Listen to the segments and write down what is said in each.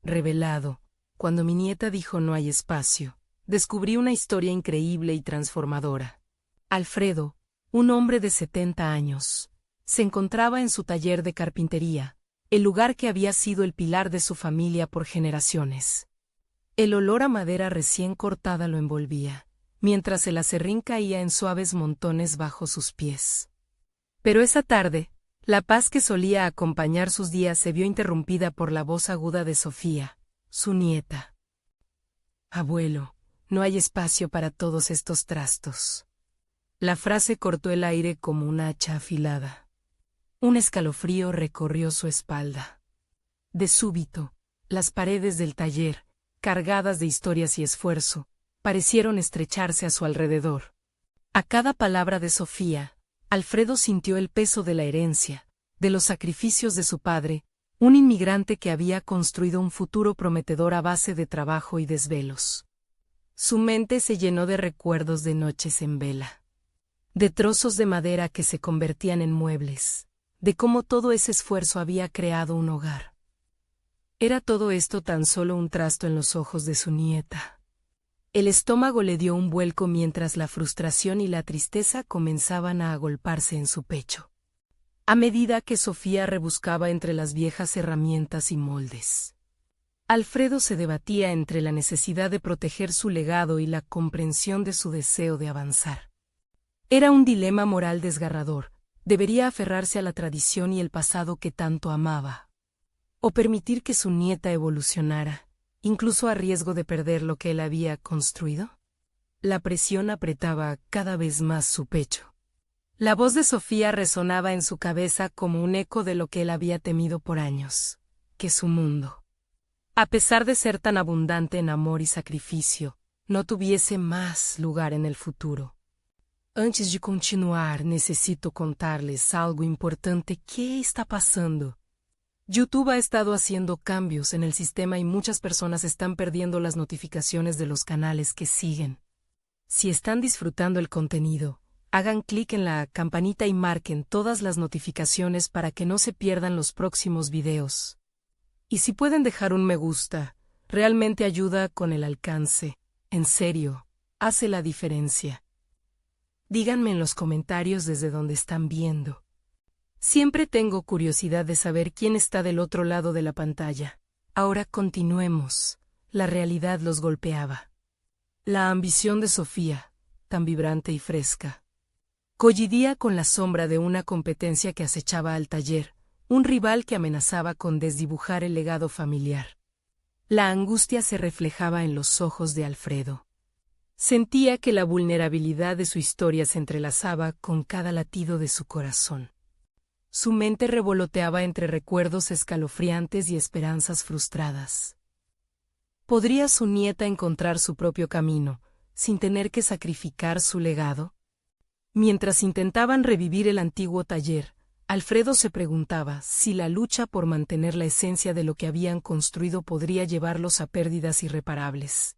Revelado, cuando mi nieta dijo no hay espacio, descubrí una historia increíble y transformadora. Alfredo, un hombre de 70 años, se encontraba en su taller de carpintería, el lugar que había sido el pilar de su familia por generaciones. El olor a madera recién cortada lo envolvía, mientras el aserrín caía en suaves montones bajo sus pies. Pero esa tarde, la paz que solía acompañar sus días se vio interrumpida por la voz aguda de Sofía, su nieta. «Abuelo, no hay espacio para todos estos trastos». La frase cortó el aire como una hacha afilada. Un escalofrío recorrió su espalda. De súbito, las paredes del taller, cargadas de historias y esfuerzo, parecieron estrecharse a su alrededor. A cada palabra de Sofía, Alfredo sintió el peso de la herencia, de los sacrificios de su padre, un inmigrante que había construido un futuro prometedor a base de trabajo y desvelos. Su mente se llenó de recuerdos de noches en vela, de trozos de madera que se convertían en muebles, de cómo todo ese esfuerzo había creado un hogar. ¿Era todo esto tan solo un trasto en los ojos de su nieta? El estómago le dio un vuelco mientras la frustración y la tristeza comenzaban a agolparse en su pecho. A medida que Sofía rebuscaba entre las viejas herramientas y moldes, Alfredo se debatía entre la necesidad de proteger su legado y la comprensión de su deseo de avanzar. Era un dilema moral desgarrador. ¿Debería aferrarse a la tradición y el pasado que tanto amaba? ¿O permitir que su nieta evolucionara, incluso a riesgo de perder lo que él había construido? La presión apretaba cada vez más su pecho. La voz de Sofía resonaba en su cabeza como un eco de lo que él había temido por años, que su mundo, a pesar de ser tan abundante en amor y sacrificio, no tuviese más lugar en el futuro. Antes de continuar, necesito contarles algo importante que está pasando. YouTube ha estado haciendo cambios en el sistema y muchas personas están perdiendo las notificaciones de los canales que siguen. Si están disfrutando el contenido, hagan clic en la campanita y marquen todas las notificaciones para que no se pierdan los próximos videos. Y si pueden dejar un me gusta, realmente ayuda con el alcance. En serio, hace la diferencia. Díganme en los comentarios desde donde están viendo. Siempre tengo curiosidad de saber quién está del otro lado de la pantalla. Ahora continuemos. La realidad los golpeaba. La ambición de Sofía, tan vibrante y fresca, coincidía con la sombra de una competencia que acechaba al taller, un rival que amenazaba con desdibujar el legado familiar. La angustia se reflejaba en los ojos de Alfredo. Sentía que la vulnerabilidad de su historia se entrelazaba con cada latido de su corazón. Su mente revoloteaba entre recuerdos escalofriantes y esperanzas frustradas. ¿Podría su nieta encontrar su propio camino, sin tener que sacrificar su legado? Mientras intentaban revivir el antiguo taller, Alfredo se preguntaba si la lucha por mantener la esencia de lo que habían construido podría llevarlos a pérdidas irreparables.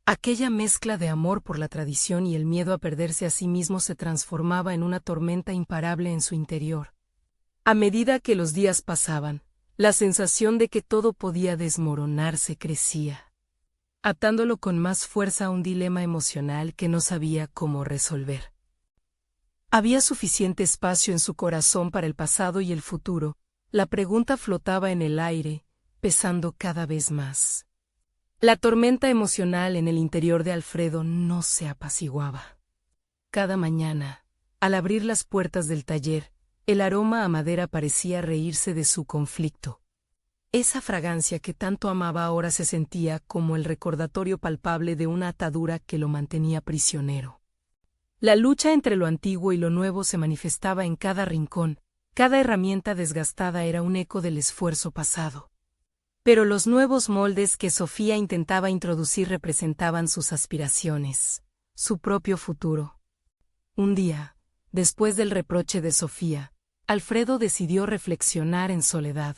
Aquella mezcla de amor por la tradición y el miedo a perderse a sí mismo se transformaba en una tormenta imparable en su interior. A medida que los días pasaban, la sensación de que todo podía desmoronarse crecía, atándolo con más fuerza a un dilema emocional que no sabía cómo resolver. Había suficiente espacio en su corazón para el pasado y el futuro. La pregunta flotaba en el aire, pesando cada vez más. La tormenta emocional en el interior de Alfredo no se apaciguaba. Cada mañana, al abrir las puertas del taller, el aroma a madera parecía reírse de su conflicto. Esa fragancia que tanto amaba ahora se sentía como el recordatorio palpable de una atadura que lo mantenía prisionero. La lucha entre lo antiguo y lo nuevo se manifestaba en cada rincón, cada herramienta desgastada era un eco del esfuerzo pasado. Pero los nuevos moldes que Sofía intentaba introducir representaban sus aspiraciones, su propio futuro. Un día, después del reproche de Sofía, Alfredo decidió reflexionar en soledad.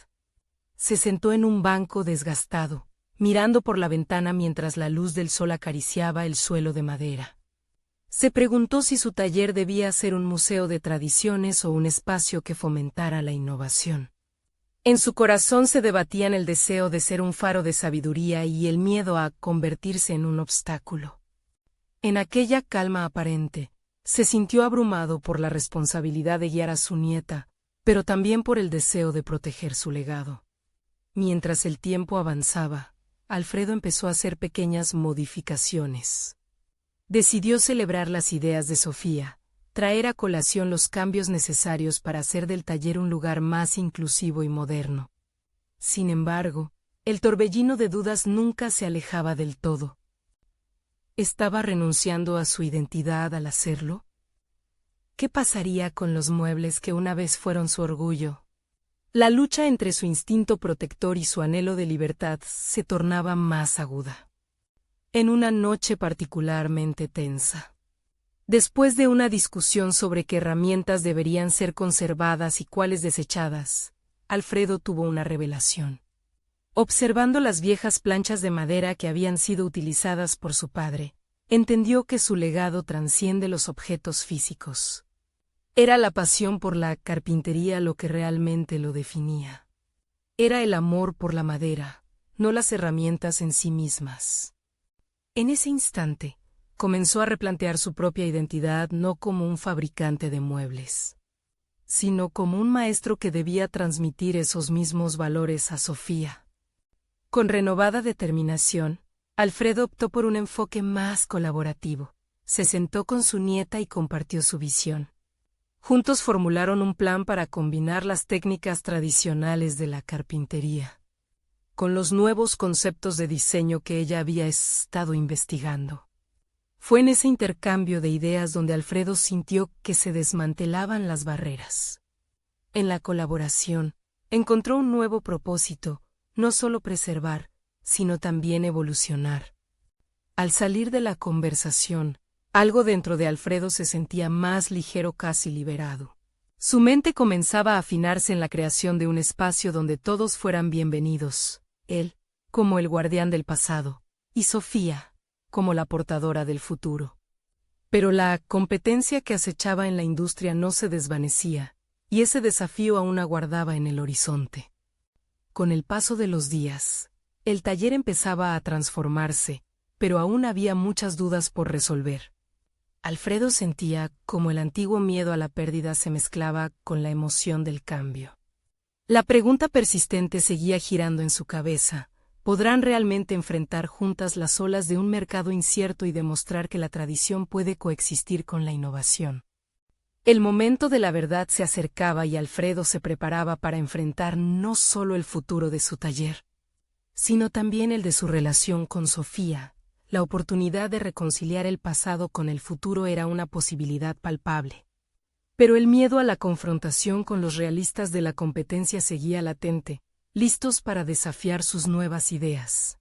Se sentó en un banco desgastado, mirando por la ventana mientras la luz del sol acariciaba el suelo de madera. Se preguntó si su taller debía ser un museo de tradiciones o un espacio que fomentara la innovación. En su corazón se debatían el deseo de ser un faro de sabiduría y el miedo a convertirse en un obstáculo. En aquella calma aparente, se sintió abrumado por la responsabilidad de guiar a su nieta, pero también por el deseo de proteger su legado. Mientras el tiempo avanzaba, Alfredo empezó a hacer pequeñas modificaciones. Decidió celebrar las ideas de Sofía, traer a colación los cambios necesarios para hacer del taller un lugar más inclusivo y moderno. Sin embargo, el torbellino de dudas nunca se alejaba del todo. ¿Estaba renunciando a su identidad al hacerlo? ¿Qué pasaría con los muebles que una vez fueron su orgullo? La lucha entre su instinto protector y su anhelo de libertad se tornaba más aguda. En una noche particularmente tensa. Después de una discusión sobre qué herramientas deberían ser conservadas y cuáles desechadas, Alfredo tuvo una revelación. Observando las viejas planchas de madera que habían sido utilizadas por su padre, entendió que su legado trasciende los objetos físicos. Era la pasión por la carpintería lo que realmente lo definía. Era el amor por la madera, no las herramientas en sí mismas. En ese instante, comenzó a replantear su propia identidad no como un fabricante de muebles, sino como un maestro que debía transmitir esos mismos valores a Sofía. Con renovada determinación, Alfredo optó por un enfoque más colaborativo. Se sentó con su nieta y compartió su visión. Juntos formularon un plan para combinar las técnicas tradicionales de la carpintería con los nuevos conceptos de diseño que ella había estado investigando. Fue en ese intercambio de ideas donde Alfredo sintió que se desmantelaban las barreras. En la colaboración, encontró un nuevo propósito, no solo preservar, sino también evolucionar. Al salir de la conversación, algo dentro de Alfredo se sentía más ligero, casi liberado. Su mente comenzaba a afinarse en la creación de un espacio donde todos fueran bienvenidos, él, como el guardián del pasado, y Sofía, como la portadora del futuro. Pero la competencia que acechaba en la industria no se desvanecía, y ese desafío aún aguardaba en el horizonte. Con el paso de los días, el taller empezaba a transformarse, pero aún había muchas dudas por resolver. Alfredo sentía como el antiguo miedo a la pérdida se mezclaba con la emoción del cambio. La pregunta persistente seguía girando en su cabeza: ¿podrán realmente enfrentar juntas las olas de un mercado incierto y demostrar que la tradición puede coexistir con la innovación? El momento de la verdad se acercaba y Alfredo se preparaba para enfrentar no solo el futuro de su taller, sino también el de su relación con Sofía. La oportunidad de reconciliar el pasado con el futuro era una posibilidad palpable. Pero el miedo a la confrontación con los realistas de la competencia seguía latente, listos para desafiar sus nuevas ideas.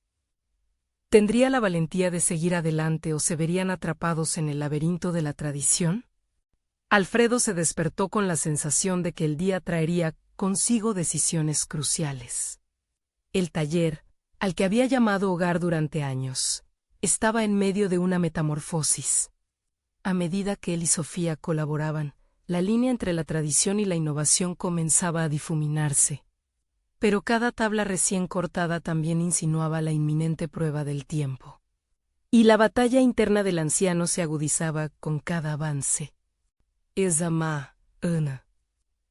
¿Tendría la valentía de seguir adelante o se verían atrapados en el laberinto de la tradición? Alfredo se despertó con la sensación de que el día traería consigo decisiones cruciales. El taller, al que había llamado hogar durante años, estaba en medio de una metamorfosis. A medida que él y Sofía colaboraban, la línea entre la tradición y la innovación comenzaba a difuminarse. Pero cada tabla recién cortada también insinuaba la inminente prueba del tiempo. Y la batalla interna del anciano se agudizaba con cada avance.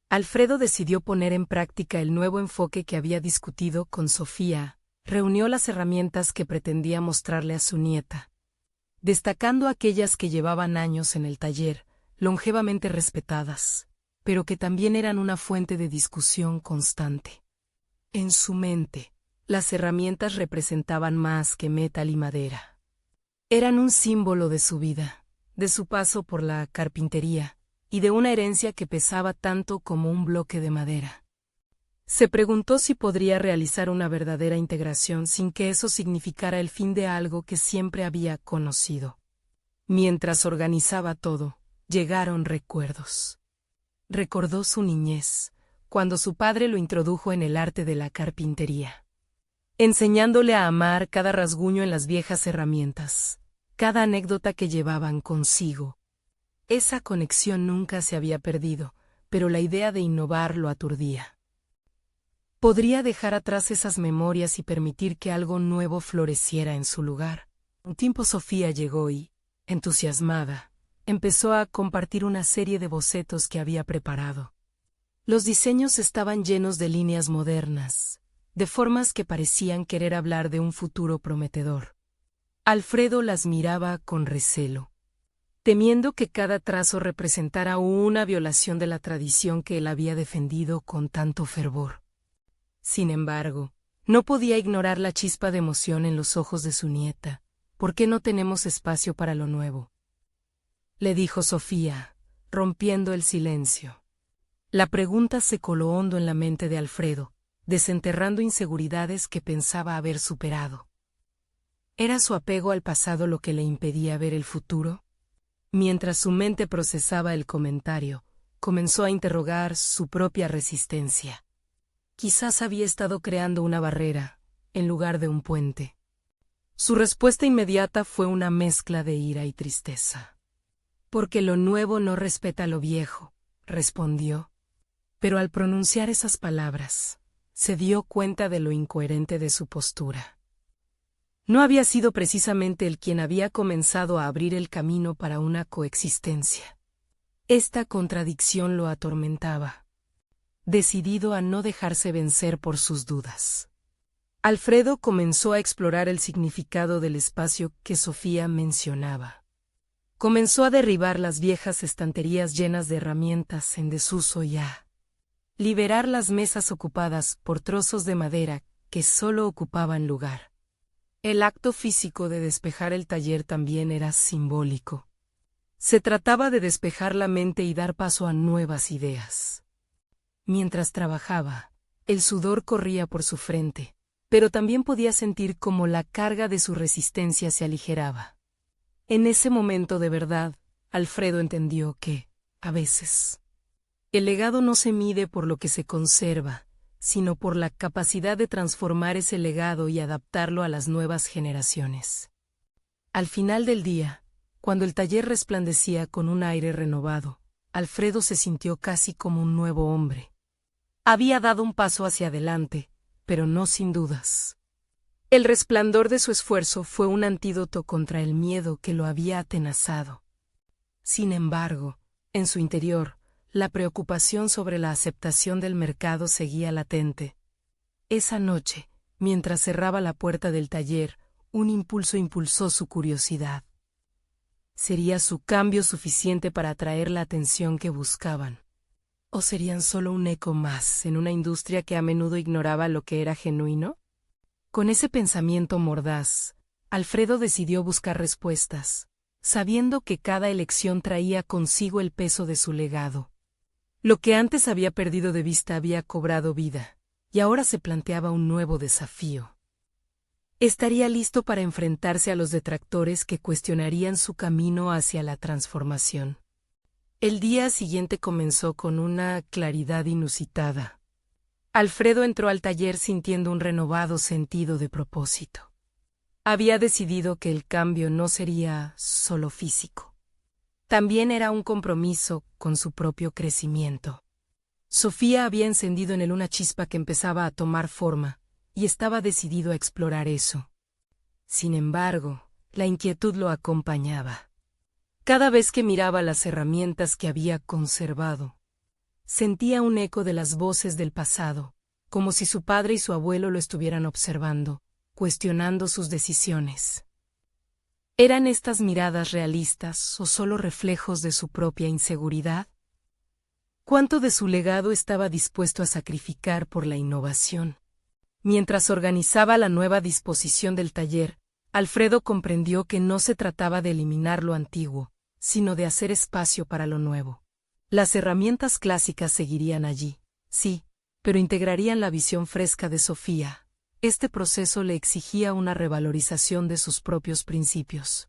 Alfredo decidió poner en práctica el nuevo enfoque que había discutido con Sofía. Reunió las herramientas que pretendía mostrarle a su nieta, destacando aquellas que llevaban años en el taller, longevamente respetadas, pero que también eran una fuente de discusión constante. En su mente, las herramientas representaban más que metal y madera. Eran un símbolo de su vida, de su paso por la carpintería, y de una herencia que pesaba tanto como un bloque de madera. Se preguntó si podría realizar una verdadera integración sin que eso significara el fin de algo que siempre había conocido. Mientras organizaba todo, llegaron recuerdos. Recordó su niñez, cuando su padre lo introdujo en el arte de la carpintería, enseñándole a amar cada rasguño en las viejas herramientas, cada anécdota que llevaban consigo. Esa conexión nunca se había perdido, pero la idea de innovar lo aturdía. Podría dejar atrás esas memorias y permitir que algo nuevo floreciera en su lugar. Un tiempo Sofía llegó y, entusiasmada, empezó a compartir una serie de bocetos que había preparado. Los diseños estaban llenos de líneas modernas, de formas que parecían querer hablar de un futuro prometedor. Alfredo las miraba con recelo, temiendo que cada trazo representara una violación de la tradición que él había defendido con tanto fervor. Sin embargo, no podía ignorar la chispa de emoción en los ojos de su nieta. ¿Por qué no tenemos espacio para lo nuevo?, le dijo Sofía, rompiendo el silencio. La pregunta se coló hondo en la mente de Alfredo, desenterrando inseguridades que pensaba haber superado. ¿Era su apego al pasado lo que le impedía ver el futuro? Mientras su mente procesaba el comentario, comenzó a interrogar su propia resistencia. Quizás había estado creando una barrera, en lugar de un puente. Su respuesta inmediata fue una mezcla de ira y tristeza. «Porque lo nuevo no respeta lo viejo», respondió. Pero al pronunciar esas palabras, se dio cuenta de lo incoherente de su postura. No había sido precisamente él quien había comenzado a abrir el camino para una coexistencia. Esta contradicción lo atormentaba, decidido a no dejarse vencer por sus dudas. Alfredo comenzó a explorar el significado del espacio que Sofía mencionaba. Comenzó a derribar las viejas estanterías llenas de herramientas en desuso y a liberar las mesas ocupadas por trozos de madera que solo ocupaban lugar. El acto físico de despejar el taller también era simbólico. Se trataba de despejar la mente y dar paso a nuevas ideas. Mientras trabajaba, el sudor corría por su frente, pero también podía sentir cómo la carga de su resistencia se aligeraba. En ese momento de verdad, Alfredo entendió que, a veces, el legado no se mide por lo que se conserva, sino por la capacidad de transformar ese legado y adaptarlo a las nuevas generaciones. Al final del día, cuando el taller resplandecía con un aire renovado, Alfredo se sintió casi como un nuevo hombre. Había dado un paso hacia adelante, pero no sin dudas. El resplandor de su esfuerzo fue un antídoto contra el miedo que lo había atenazado. Sin embargo, en su interior, la preocupación sobre la aceptación del mercado seguía latente. Esa noche, mientras cerraba la puerta del taller, un impulso impulsó su curiosidad. ¿Sería su cambio suficiente para atraer la atención que buscaban? ¿O serían solo un eco más en una industria que a menudo ignoraba lo que era genuino? Con ese pensamiento mordaz, Alfredo decidió buscar respuestas, sabiendo que cada elección traía consigo el peso de su legado. Lo que antes había perdido de vista había cobrado vida, y ahora se planteaba un nuevo desafío. Estaría listo para enfrentarse a los detractores que cuestionarían su camino hacia la transformación. El día siguiente comenzó con una claridad inusitada. Alfredo entró al taller sintiendo un renovado sentido de propósito. Había decidido que el cambio no sería solo físico. También era un compromiso con su propio crecimiento. Sofía había encendido en él una chispa que empezaba a tomar forma, y estaba decidido a explorar eso. Sin embargo, la inquietud lo acompañaba. Cada vez que miraba las herramientas que había conservado, sentía un eco de las voces del pasado, como si su padre y su abuelo lo estuvieran observando, cuestionando sus decisiones. ¿Eran estas miradas realistas o solo reflejos de su propia inseguridad? ¿Cuánto de su legado estaba dispuesto a sacrificar por la innovación? Mientras organizaba la nueva disposición del taller, Alfredo comprendió que no se trataba de eliminar lo antiguo, sino de hacer espacio para lo nuevo. Las herramientas clásicas seguirían allí, sí, pero integrarían la visión fresca de Sofía. Este proceso le exigía una revalorización de sus propios principios.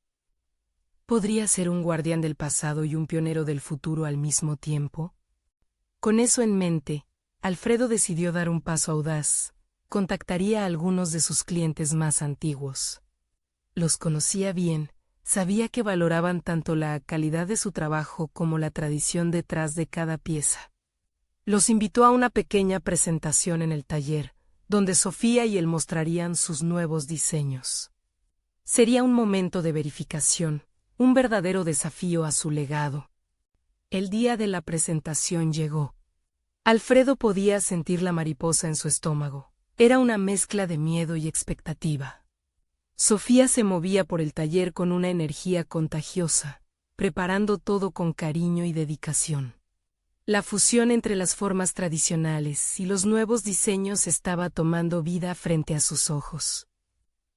¿Podría ser un guardián del pasado y un pionero del futuro al mismo tiempo? Con eso en mente, Alfredo decidió dar un paso audaz. Contactaría a algunos de sus clientes más antiguos. Los conocía bien, sabía que valoraban tanto la calidad de su trabajo como la tradición detrás de cada pieza. Los invitó a una pequeña presentación en el taller, donde Sofía y él mostrarían sus nuevos diseños. Sería un momento de verificación, un verdadero desafío a su legado. El día de la presentación llegó. Alfredo podía sentir la mariposa en su estómago. Era una mezcla de miedo y expectativa. Sofía se movía por el taller con una energía contagiosa, preparando todo con cariño y dedicación. La fusión entre las formas tradicionales y los nuevos diseños estaba tomando vida frente a sus ojos.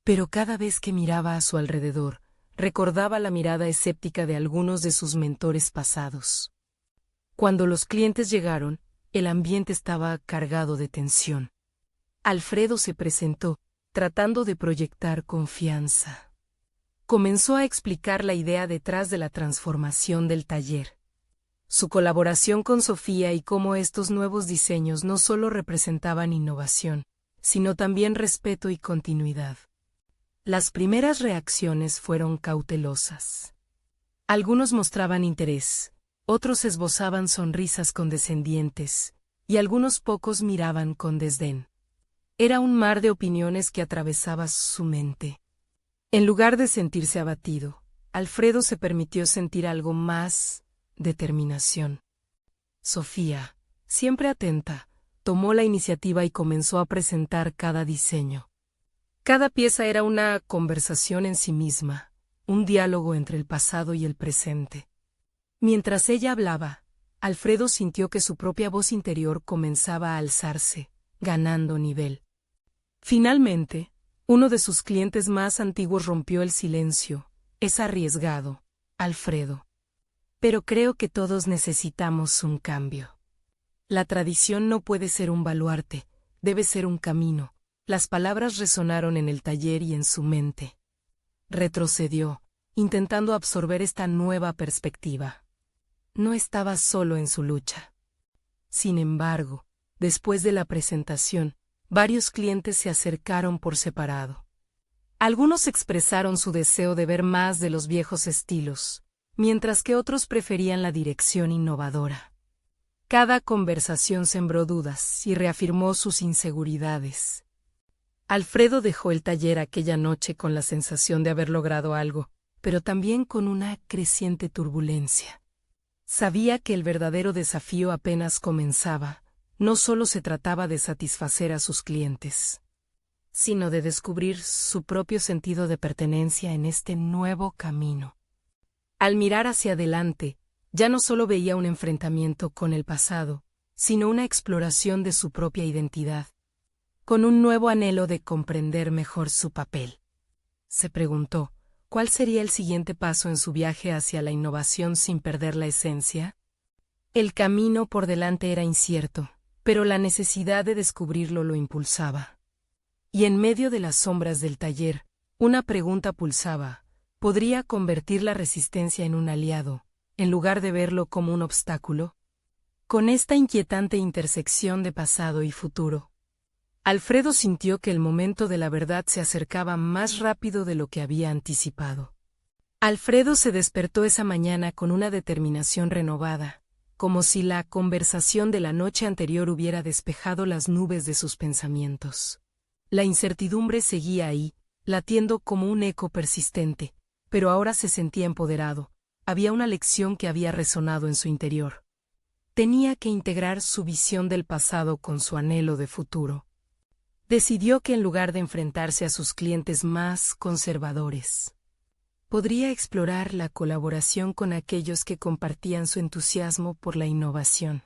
Pero cada vez que miraba a su alrededor, recordaba la mirada escéptica de algunos de sus mentores pasados. Cuando los clientes llegaron, el ambiente estaba cargado de tensión. Alfredo se presentó, tratando de proyectar confianza. Comenzó a explicar la idea detrás de la transformación del taller. Su colaboración con Sofía y cómo estos nuevos diseños no solo representaban innovación, sino también respeto y continuidad. Las primeras reacciones fueron cautelosas. Algunos mostraban interés, otros esbozaban sonrisas condescendientes, y algunos pocos miraban con desdén. Era un mar de opiniones que atravesaba su mente. En lugar de sentirse abatido, Alfredo se permitió sentir algo más: determinación. Sofía, siempre atenta, tomó la iniciativa y comenzó a presentar cada diseño. Cada pieza era una conversación en sí misma, un diálogo entre el pasado y el presente. Mientras ella hablaba, Alfredo sintió que su propia voz interior comenzaba a alzarse, ganando nivel. Finalmente, uno de sus clientes más antiguos rompió el silencio. Es arriesgado, Alfredo. Pero creo que todos necesitamos un cambio. La tradición no puede ser un baluarte, debe ser un camino. Las palabras resonaron en el taller y en su mente. Retrocedió, intentando absorber esta nueva perspectiva. No estaba solo en su lucha. Sin embargo, después de la presentación, varios clientes se acercaron por separado. Algunos expresaron su deseo de ver más de los viejos estilos, mientras que otros preferían la dirección innovadora. Cada conversación sembró dudas y reafirmó sus inseguridades. Alfredo dejó el taller aquella noche con la sensación de haber logrado algo, pero también con una creciente turbulencia. Sabía que el verdadero desafío apenas comenzaba. No solo se trataba de satisfacer a sus clientes, sino de descubrir su propio sentido de pertenencia en este nuevo camino. Al mirar hacia adelante, ya no solo veía un enfrentamiento con el pasado, sino una exploración de su propia identidad, con un nuevo anhelo de comprender mejor su papel. Se preguntó, ¿cuál sería el siguiente paso en su viaje hacia la innovación sin perder la esencia? El camino por delante era incierto, pero la necesidad de descubrirlo lo impulsaba. Y en medio de las sombras del taller, una pregunta pulsaba: ¿podría convertir la resistencia en un aliado, en lugar de verlo como un obstáculo? Con esta inquietante intersección de pasado y futuro, Alfredo sintió que el momento de la verdad se acercaba más rápido de lo que había anticipado. Alfredo se despertó esa mañana con una determinación renovada, como si la conversación de la noche anterior hubiera despejado las nubes de sus pensamientos. La incertidumbre seguía ahí, latiendo como un eco persistente, pero ahora se sentía empoderado. Había una lección que había resonado en su interior. Tenía que integrar su visión del pasado con su anhelo de futuro. Decidió que en lugar de enfrentarse a sus clientes más conservadores, podría explorar la colaboración con aquellos que compartían su entusiasmo por la innovación.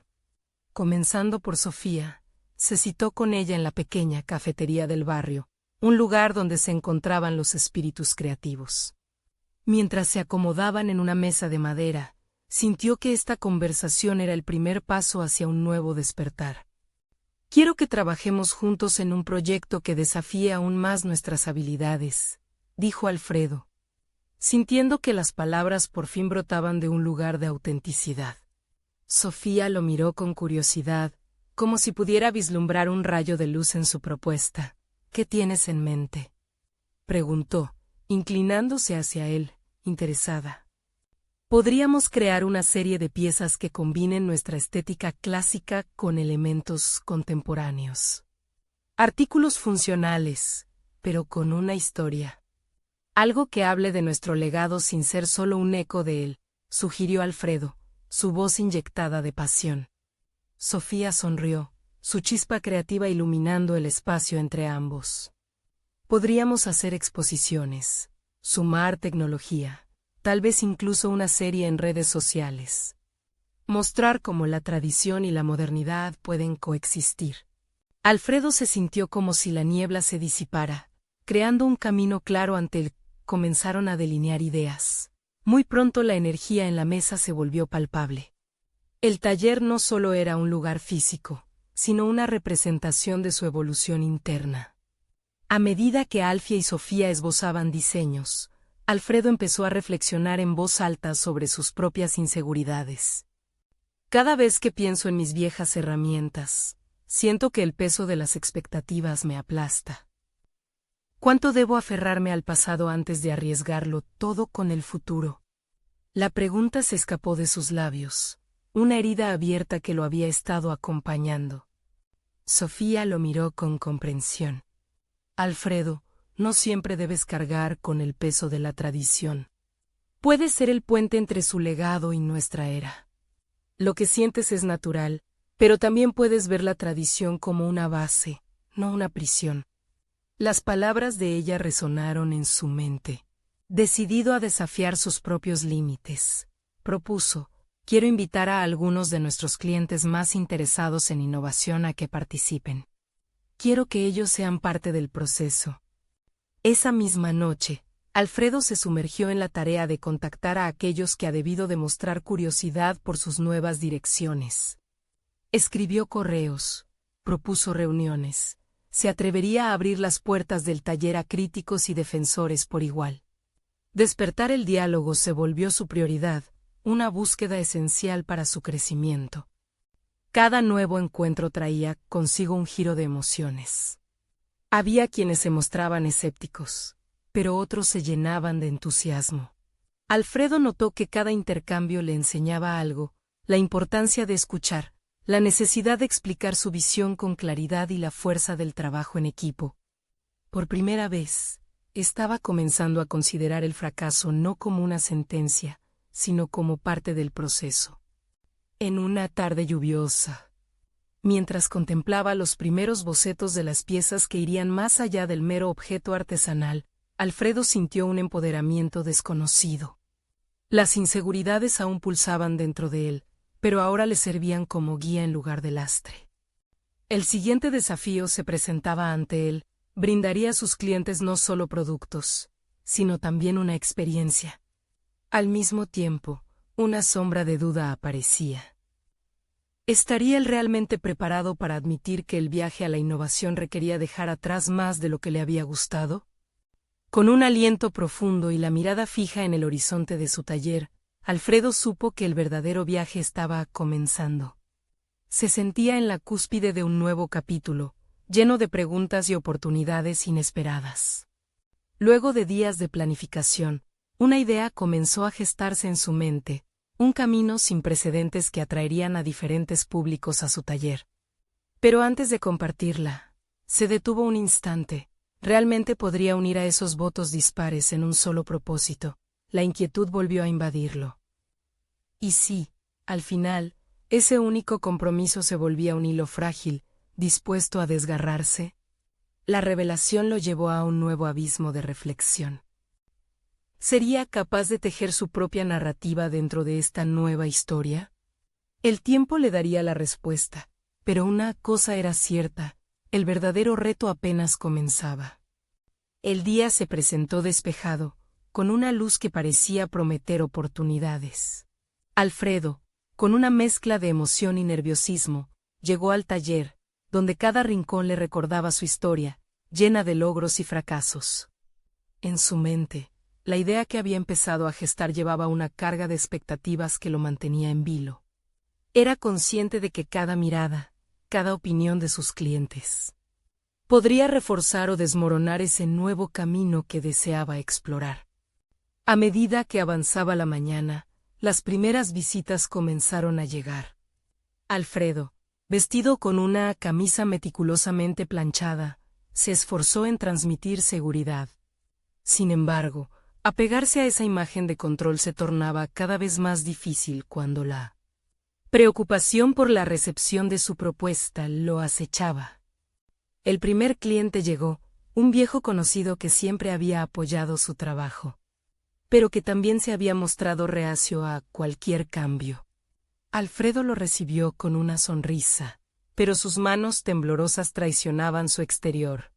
Comenzando por Sofía, se citó con ella en la pequeña cafetería del barrio, un lugar donde se encontraban los espíritus creativos. Mientras se acomodaban en una mesa de madera, sintió que esta conversación era el primer paso hacia un nuevo despertar. Quiero que trabajemos juntos en un proyecto que desafíe aún más nuestras habilidades, dijo Alfredo, sintiendo que las palabras por fin brotaban de un lugar de autenticidad. Sofía lo miró con curiosidad, como si pudiera vislumbrar un rayo de luz en su propuesta. ¿Qué tienes en mente?, preguntó, inclinándose hacia él, interesada. Podríamos crear una serie de piezas que combinen nuestra estética clásica con elementos contemporáneos. Artículos funcionales, pero con una historia. Algo que hable de nuestro legado sin ser solo un eco de él, sugirió Alfredo, su voz inyectada de pasión. Sofía sonrió, su chispa creativa iluminando el espacio entre ambos. Podríamos hacer exposiciones, sumar tecnología, tal vez incluso una serie en redes sociales. Mostrar cómo la tradición y la modernidad pueden coexistir. Alfredo se sintió como si la niebla se disipara, creando un camino claro ante él. Comenzaron a delinear ideas. Muy pronto la energía en la mesa se volvió palpable. El taller no solo era un lugar físico, sino una representación de su evolución interna. A medida que Alfia y Sofía esbozaban diseños, Alfredo empezó a reflexionar en voz alta sobre sus propias inseguridades. Cada vez que pienso en mis viejas herramientas, siento que el peso de las expectativas me aplasta. ¿Cuánto debo aferrarme al pasado antes de arriesgarlo todo con el futuro? La pregunta se escapó de sus labios, una herida abierta que lo había estado acompañando. Sofía lo miró con comprensión. Alfredo, no siempre debes cargar con el peso de la tradición. Puedes ser el puente entre su legado y nuestra era. Lo que sientes es natural, pero también puedes ver la tradición como una base, no una prisión. Las palabras de ella resonaron en su mente. Decidido a desafiar sus propios límites, propuso: quiero invitar a algunos de nuestros clientes más interesados en innovación a que participen. Quiero que ellos sean parte del proceso. Esa misma noche, Alfredo se sumergió en la tarea de contactar a aquellos que ha debido demostrar curiosidad por sus nuevas direcciones. Escribió correos, propuso reuniones, se atrevería a abrir las puertas del taller a críticos y defensores por igual. Despertar el diálogo se volvió su prioridad, una búsqueda esencial para su crecimiento. Cada nuevo encuentro traía consigo un giro de emociones. Había quienes se mostraban escépticos, pero otros se llenaban de entusiasmo. Alfredo notó que cada intercambio le enseñaba algo: la importancia de escuchar, la necesidad de explicar su visión con claridad y la fuerza del trabajo en equipo. Por primera vez, estaba comenzando a considerar el fracaso no como una sentencia, sino como parte del proceso. En una tarde lluviosa, mientras contemplaba los primeros bocetos de las piezas que irían más allá del mero objeto artesanal, Alfredo sintió un empoderamiento desconocido. Las inseguridades aún pulsaban dentro de él, pero ahora le servían como guía en lugar de lastre. El siguiente desafío se presentaba ante él: brindaría a sus clientes no solo productos, sino también una experiencia. Al mismo tiempo, una sombra de duda aparecía. ¿Estaría él realmente preparado para admitir que el viaje a la innovación requería dejar atrás más de lo que le había gustado? Con un aliento profundo y la mirada fija en el horizonte de su taller, Alfredo supo que el verdadero viaje estaba comenzando. Se sentía en la cúspide de un nuevo capítulo, lleno de preguntas y oportunidades inesperadas. Luego de días de planificación, una idea comenzó a gestarse en su mente, un camino sin precedentes que atraerían a diferentes públicos a su taller. Pero antes de compartirla, se detuvo un instante. ¿Realmente podría unir a esos votos dispares en un solo propósito? La inquietud volvió a invadirlo. Y sí, al final, ese único compromiso se volvía un hilo frágil, dispuesto a desgarrarse. La revelación lo llevó a un nuevo abismo de reflexión. ¿Sería capaz de tejer su propia narrativa dentro de esta nueva historia? El tiempo le daría la respuesta, pero una cosa era cierta: el verdadero reto apenas comenzaba. El día se presentó despejado, con una luz que parecía prometer oportunidades. Alfredo, con una mezcla de emoción y nerviosismo, llegó al taller, donde cada rincón le recordaba su historia, llena de logros y fracasos. En su mente, la idea que había empezado a gestar llevaba una carga de expectativas que lo mantenía en vilo. Era consciente de que cada mirada, cada opinión de sus clientes, podría reforzar o desmoronar ese nuevo camino que deseaba explorar. A medida que avanzaba la mañana, las primeras visitas comenzaron a llegar. Alfredo, vestido con una camisa meticulosamente planchada, se esforzó en transmitir seguridad. Sin embargo, apegarse a esa imagen de control se tornaba cada vez más difícil cuando la preocupación por la recepción de su propuesta lo acechaba. El primer cliente llegó, un viejo conocido que siempre había apoyado su trabajo, pero que también se había mostrado reacio a cualquier cambio. Alfredo lo recibió con una sonrisa, pero sus manos temblorosas traicionaban su exterior.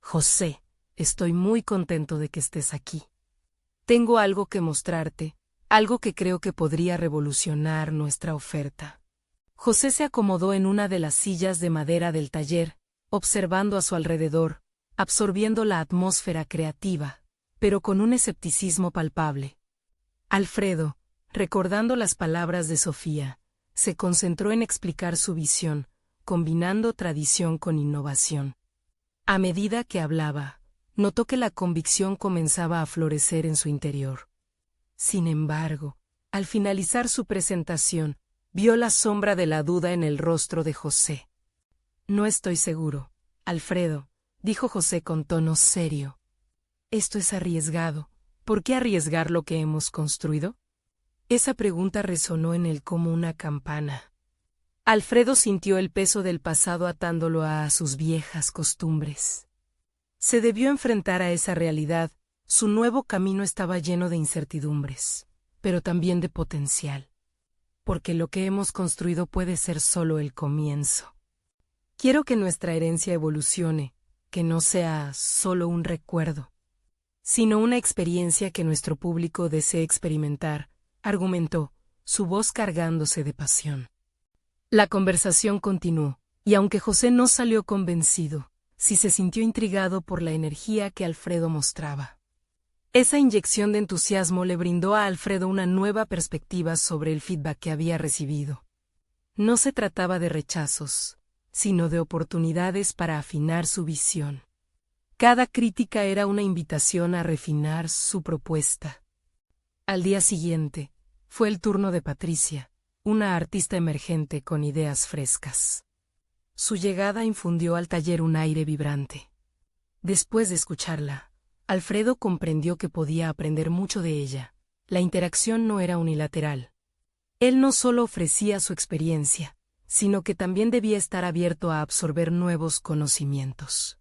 «José, estoy muy contento de que estés aquí. Tengo algo que mostrarte, algo que creo que podría revolucionar nuestra oferta». José se acomodó en una de las sillas de madera del taller, observando a su alrededor, absorbiendo la atmósfera creativa, pero con un escepticismo palpable. Alfredo, recordando las palabras de Sofía, se concentró en explicar su visión, combinando tradición con innovación. A medida que hablaba, notó que la convicción comenzaba a florecer en su interior. Sin embargo, al finalizar su presentación, vio la sombra de la duda en el rostro de José. «No estoy seguro, Alfredo», dijo José con tono serio. «Esto es arriesgado. ¿Por qué arriesgar lo que hemos construido?». Esa pregunta resonó en él como una campana. Alfredo sintió el peso del pasado atándolo a sus viejas costumbres. Se debió enfrentar a esa realidad. Su nuevo camino estaba lleno de incertidumbres, pero también de potencial. Porque lo que hemos construido puede ser solo el comienzo. Quiero que nuestra herencia evolucione, que no sea solo un recuerdo, sino una experiencia que nuestro público desee experimentar, argumentó, su voz cargándose de pasión. La conversación continuó, y aunque José no salió convencido, sí se sintió intrigado por la energía que Alfredo mostraba. Esa inyección de entusiasmo le brindó a Alfredo una nueva perspectiva sobre el feedback que había recibido. No se trataba de rechazos, sino de oportunidades para afinar su visión. Cada crítica era una invitación a refinar su propuesta. Al día siguiente, fue el turno de Patricia, una artista emergente con ideas frescas. Su llegada infundió al taller un aire vibrante. Después de escucharla, Alfredo comprendió que podía aprender mucho de ella. La interacción no era unilateral. Él no solo ofrecía su experiencia, sino que también debía estar abierto a absorber nuevos conocimientos.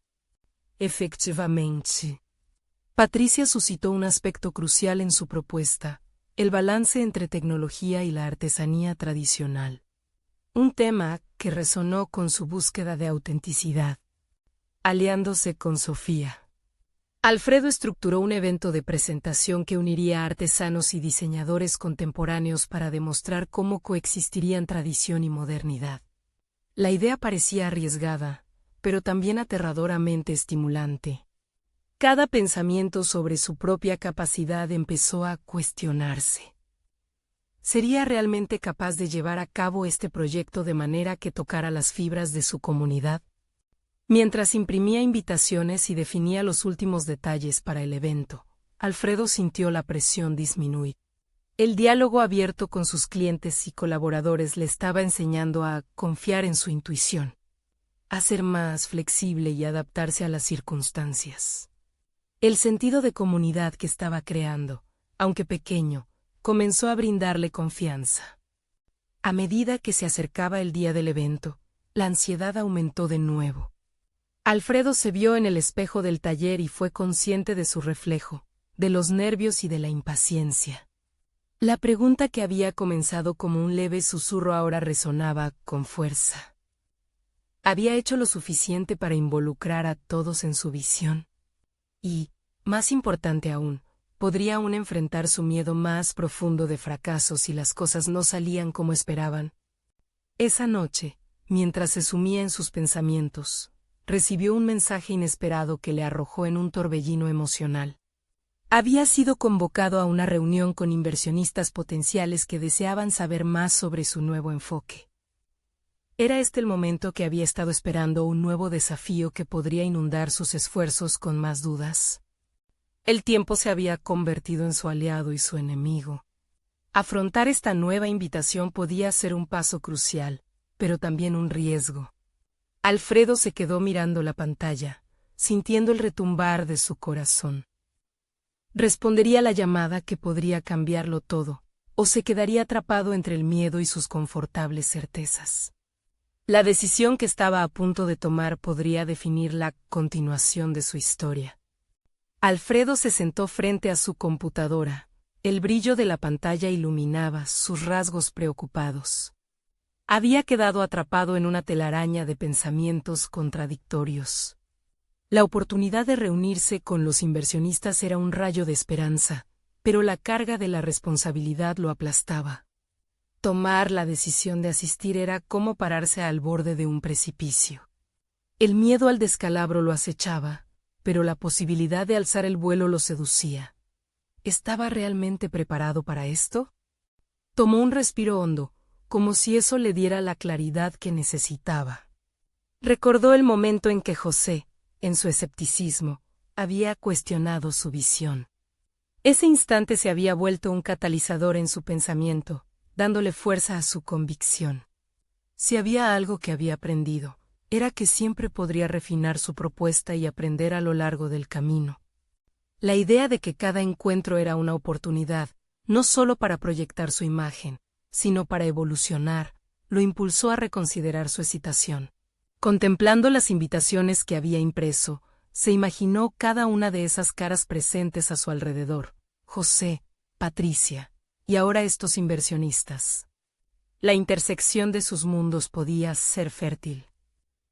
Efectivamente, Patricia suscitó un aspecto crucial en su propuesta, el balance entre tecnología y la artesanía tradicional. Un tema que resonó con su búsqueda de autenticidad. Aliándose con Sofía, Alfredo estructuró un evento de presentación que uniría a artesanos y diseñadores contemporáneos para demostrar cómo coexistirían tradición y modernidad. La idea parecía arriesgada, pero también aterradoramente estimulante. Cada pensamiento sobre su propia capacidad empezó a cuestionarse. ¿Sería realmente capaz de llevar a cabo este proyecto de manera que tocara las fibras de su comunidad? Mientras imprimía invitaciones y definía los últimos detalles para el evento, Alfredo sintió la presión disminuir. El diálogo abierto con sus clientes y colaboradores le estaba enseñando a confiar en su intuición, a ser más flexible y adaptarse a las circunstancias. El sentido de comunidad que estaba creando, aunque pequeño, comenzó a brindarle confianza. A medida que se acercaba el día del evento, la ansiedad aumentó de nuevo. Alfredo se vio en el espejo del taller y fue consciente de su reflejo, de los nervios y de la impaciencia. La pregunta que había comenzado como un leve susurro ahora resonaba con fuerza. ¿Había hecho lo suficiente para involucrar a todos en su visión? Y, más importante aún, ¿podría aún enfrentar su miedo más profundo de fracaso si las cosas no salían como esperaban? Esa noche, mientras se sumía en sus pensamientos, recibió un mensaje inesperado que le arrojó en un torbellino emocional. Había sido convocado a una reunión con inversionistas potenciales que deseaban saber más sobre su nuevo enfoque. Era este el momento que había estado esperando, un nuevo desafío que podría inundar sus esfuerzos con más dudas. El tiempo se había convertido en su aliado y su enemigo. Afrontar esta nueva invitación podía ser un paso crucial, pero también un riesgo. Alfredo se quedó mirando la pantalla, sintiendo el retumbar de su corazón. Respondería la llamada que podría cambiarlo todo, o se quedaría atrapado entre el miedo y sus confortables certezas. La decisión que estaba a punto de tomar podría definir la continuación de su historia. Alfredo se sentó frente a su computadora. El brillo de la pantalla iluminaba sus rasgos preocupados. Había quedado atrapado en una telaraña de pensamientos contradictorios. La oportunidad de reunirse con los inversionistas era un rayo de esperanza, pero la carga de la responsabilidad lo aplastaba. Tomar la decisión de asistir era como pararse al borde de un precipicio. El miedo al descalabro lo acechaba, pero la posibilidad de alzar el vuelo lo seducía. ¿Estaba realmente preparado para esto? Tomó un respiro hondo, como si eso le diera la claridad que necesitaba. Recordó el momento en que José, en su escepticismo, había cuestionado su visión. Ese instante se había vuelto un catalizador en su pensamiento, dándole fuerza a su convicción. Si había algo que había aprendido, era que siempre podría refinar su propuesta y aprender a lo largo del camino. La idea de que cada encuentro era una oportunidad, no solo para proyectar su imagen, sino para evolucionar, lo impulsó a reconsiderar su hesitación. Contemplando las invitaciones que había impreso, se imaginó cada una de esas caras presentes a su alrededor: José, Patricia, y ahora estos inversionistas. La intersección de sus mundos podía ser fértil.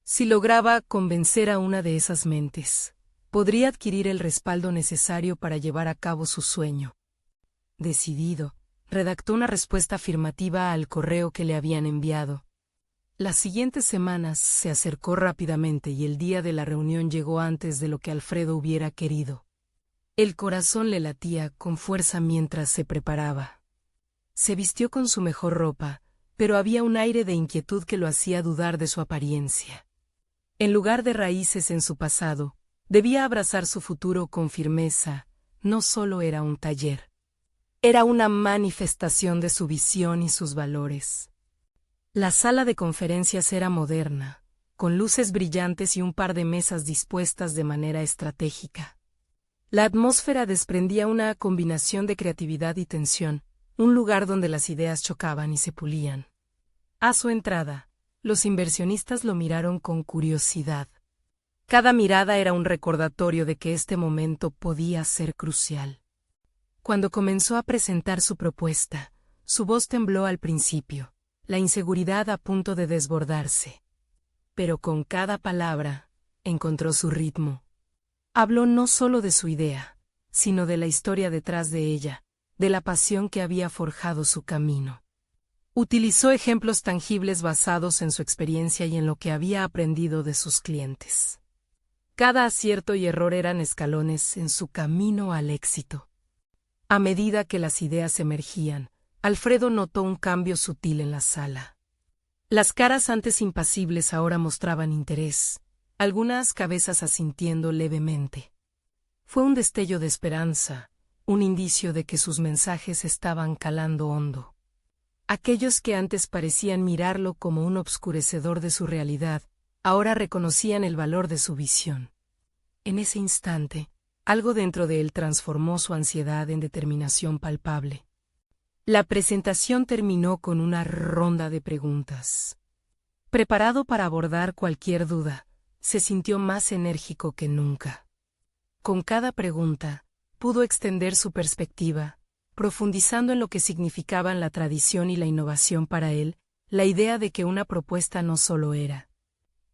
Si lograba convencer a una de esas mentes, podría adquirir el respaldo necesario para llevar a cabo su sueño. Decidido, redactó una respuesta afirmativa al correo que le habían enviado. Las siguientes semanas se acercó rápidamente y el día de la reunión llegó antes de lo que Alfredo hubiera querido. El corazón le latía con fuerza mientras se preparaba. Se vistió con su mejor ropa, pero había un aire de inquietud que lo hacía dudar de su apariencia. En lugar de raíces en su pasado, debía abrazar su futuro con firmeza. No solo era un taller. Era una manifestación de su visión y sus valores. La sala de conferencias era moderna, con luces brillantes y un par de mesas dispuestas de manera estratégica. La atmósfera desprendía una combinación de creatividad y tensión, un lugar donde las ideas chocaban y se pulían. A su entrada, los inversionistas lo miraron con curiosidad. Cada mirada era un recordatorio de que este momento podía ser crucial. Cuando comenzó a presentar su propuesta, su voz tembló al principio, la inseguridad a punto de desbordarse. Pero con cada palabra, encontró su ritmo. Habló no solo de su idea, sino de la historia detrás de ella, de la pasión que había forjado su camino. Utilizó ejemplos tangibles basados en su experiencia y en lo que había aprendido de sus clientes. Cada acierto y error eran escalones en su camino al éxito. A medida que las ideas emergían, Alfredo notó un cambio sutil en la sala. Las caras antes impasibles ahora mostraban interés, algunas cabezas asintiendo levemente. Fue un destello de esperanza, un indicio de que sus mensajes estaban calando hondo. Aquellos que antes parecían mirarlo como un obscurecedor de su realidad, ahora reconocían el valor de su visión. En ese instante, algo dentro de él transformó su ansiedad en determinación palpable. La presentación terminó con una ronda de preguntas. Preparado para abordar cualquier duda, se sintió más enérgico que nunca. Con cada pregunta, pudo extender su perspectiva, profundizando en lo que significaban la tradición y la innovación para él, la idea de que una propuesta no solo era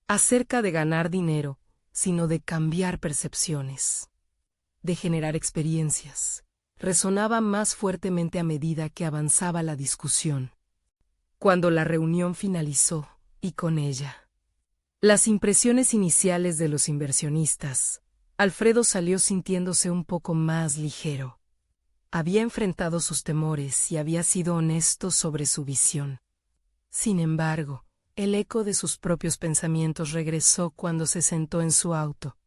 acerca de ganar dinero, sino de cambiar percepciones, de generar experiencias, resonaba más fuertemente a medida que avanzaba la discusión. Cuando la reunión finalizó, y con ella las impresiones iniciales de los inversionistas, Alfredo salió sintiéndose un poco más ligero. Había enfrentado sus temores y había sido honesto sobre su visión. Sin embargo, el eco de sus propios pensamientos regresó cuando se sentó en su auto.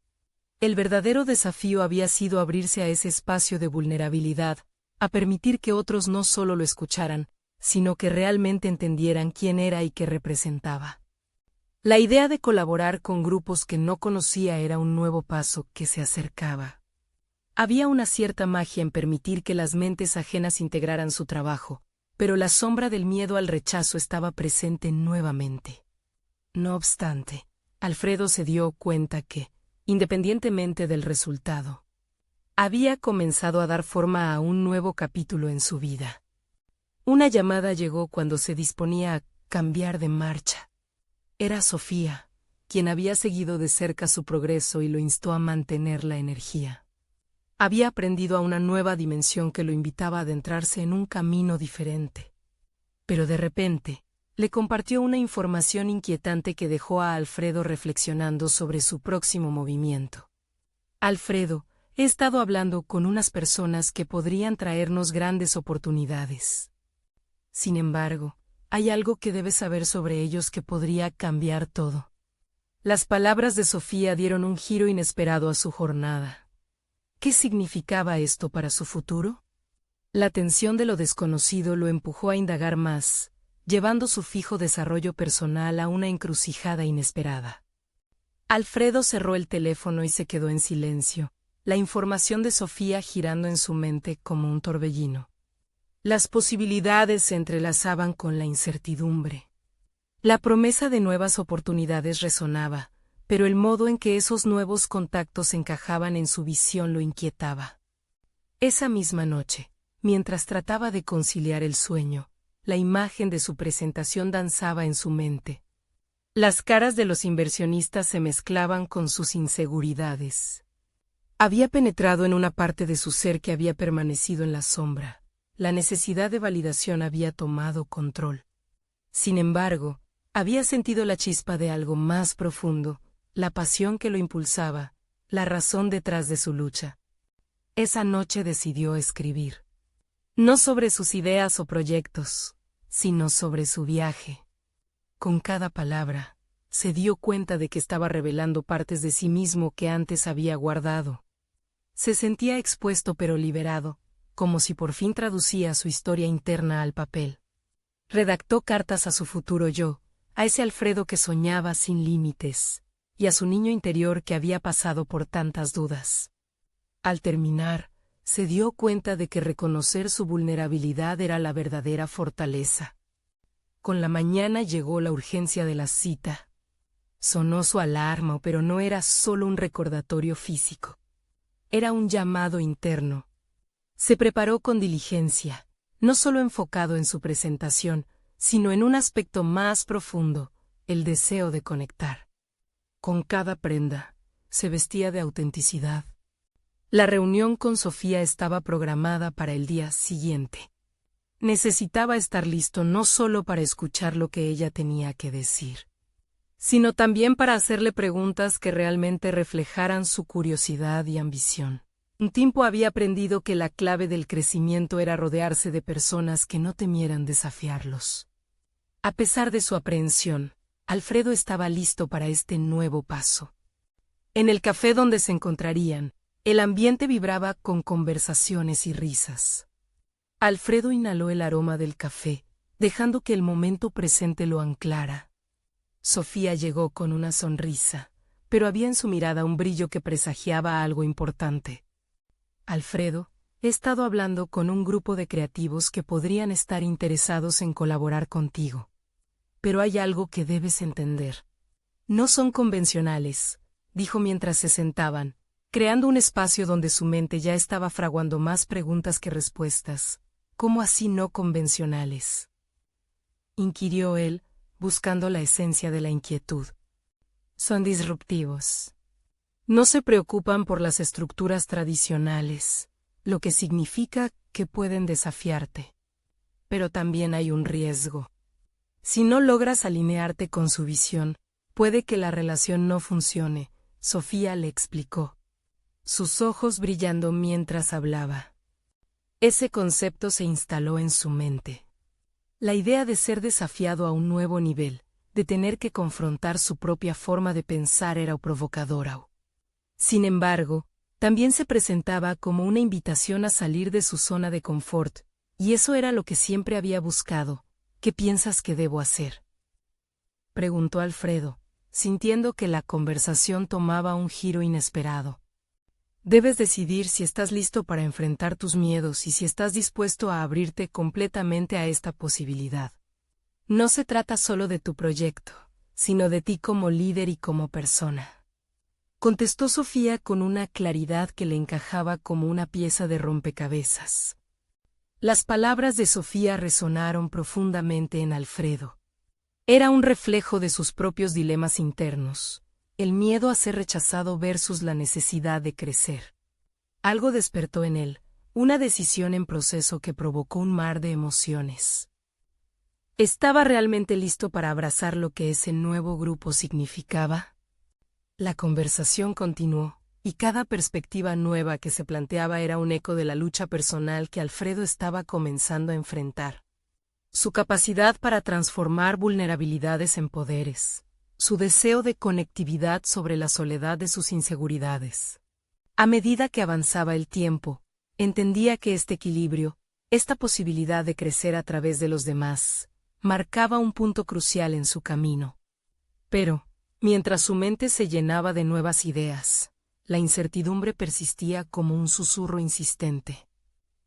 El verdadero desafío había sido abrirse a ese espacio de vulnerabilidad, a permitir que otros no solo lo escucharan, sino que realmente entendieran quién era y qué representaba. La idea de colaborar con grupos que no conocía era un nuevo paso que se acercaba. Había una cierta magia en permitir que las mentes ajenas integraran su trabajo, pero la sombra del miedo al rechazo estaba presente nuevamente. No obstante, Alfredo se dio cuenta que, independientemente del resultado, había comenzado a dar forma a un nuevo capítulo en su vida. Una llamada llegó cuando se disponía a cambiar de marcha. Era Sofía, quien había seguido de cerca su progreso y lo instó a mantener la energía. Había aprendido a una nueva dimensión que lo invitaba a adentrarse en un camino diferente. Pero de repente, le compartió una información inquietante que dejó a Alfredo reflexionando sobre su próximo movimiento. Alfredo, he estado hablando con unas personas que podrían traernos grandes oportunidades. Sin embargo, hay algo que debes saber sobre ellos que podría cambiar todo. Las palabras de Sofía dieron un giro inesperado a su jornada. ¿Qué significaba esto para su futuro? La tensión de lo desconocido lo empujó a indagar más, llevando su fijo desarrollo personal a una encrucijada inesperada. Alfredo cerró el teléfono y se quedó en silencio, la información de Sofía girando en su mente como un torbellino. Las posibilidades se entrelazaban con la incertidumbre. La promesa de nuevas oportunidades resonaba, pero el modo en que esos nuevos contactos encajaban en su visión lo inquietaba. Esa misma noche, mientras trataba de conciliar el sueño, la imagen de su presentación danzaba en su mente. Las caras de los inversionistas se mezclaban con sus inseguridades. Había penetrado en una parte de su ser que había permanecido en la sombra. La necesidad de validación había tomado control. Sin embargo, había sentido la chispa de algo más profundo, la pasión que lo impulsaba, la razón detrás de su lucha. Esa noche decidió escribir. No sobre sus ideas o proyectos, sino sobre su viaje. Con cada palabra, se dio cuenta de que estaba revelando partes de sí mismo que antes había guardado. Se sentía expuesto pero liberado, como si por fin traducía su historia interna al papel. Redactó cartas a su futuro yo, a ese Alfredo que soñaba sin límites, y a su niño interior que había pasado por tantas dudas. Al terminar, se dio cuenta de que reconocer su vulnerabilidad era la verdadera fortaleza. Con la mañana llegó la urgencia de la cita. Sonó su alarma, pero no era solo un recordatorio físico. Era un llamado interno. Se preparó con diligencia, no solo enfocado en su presentación, sino en un aspecto más profundo, el deseo de conectar. Con cada prenda, se vestía de autenticidad. La reunión con Sofía estaba programada para el día siguiente. Necesitaba estar listo no solo para escuchar lo que ella tenía que decir, sino también para hacerle preguntas que realmente reflejaran su curiosidad y ambición. Un tiempo había aprendido que la clave del crecimiento era rodearse de personas que no temieran desafiarlos. A pesar de su aprehensión, Alfredo estaba listo para este nuevo paso. En el café donde se encontrarían, el ambiente vibraba con conversaciones y risas. Alfredo inhaló el aroma del café, dejando que el momento presente lo anclara. Sofía llegó con una sonrisa, pero había en su mirada un brillo que presagiaba algo importante. Alfredo, he estado hablando con un grupo de creativos que podrían estar interesados en colaborar contigo. Pero hay algo que debes entender. No son convencionales, dijo mientras se sentaban, creando un espacio donde su mente ya estaba fraguando más preguntas que respuestas. ¿Cómo así no convencionales?, inquirió él, buscando la esencia de la inquietud. Son disruptivos. No se preocupan por las estructuras tradicionales, lo que significa que pueden desafiarte. Pero también hay un riesgo. Si no logras alinearte con su visión, puede que la relación no funcione, Sofía le explicó, sus ojos brillando mientras hablaba. Ese concepto se instaló en su mente. La idea de ser desafiado a un nuevo nivel, de tener que confrontar su propia forma de pensar era provocadora. Sin embargo, También se presentaba como una invitación a salir de su zona de confort, y eso era lo que siempre había buscado. ¿Qué piensas que debo hacer?, preguntó Alfredo, sintiendo que la conversación tomaba un giro inesperado. Debes decidir si estás listo para enfrentar tus miedos y si estás dispuesto a abrirte completamente a esta posibilidad. No se trata solo de tu proyecto, sino de ti como líder y como persona, contestó Sofía con una claridad que le encajaba como una pieza de rompecabezas. Las palabras de Sofía resonaron profundamente en Alfredo. Era un reflejo de sus propios dilemas internos, el miedo a ser rechazado versus la necesidad de crecer. Algo despertó en él, una decisión en proceso que provocó un mar de emociones. ¿Estaba realmente listo para abrazar lo que ese nuevo grupo significaba? La conversación continuó, y cada perspectiva nueva que se planteaba era un eco de la lucha personal que Alfredo estaba comenzando a enfrentar. Su capacidad para transformar vulnerabilidades en poderes, su deseo de conectividad sobre la soledad de sus inseguridades. A medida que avanzaba el tiempo, entendía que este equilibrio, esta posibilidad de crecer a través de los demás, marcaba un punto crucial en su camino. Pero, mientras su mente se llenaba de nuevas ideas, la incertidumbre persistía como un susurro insistente.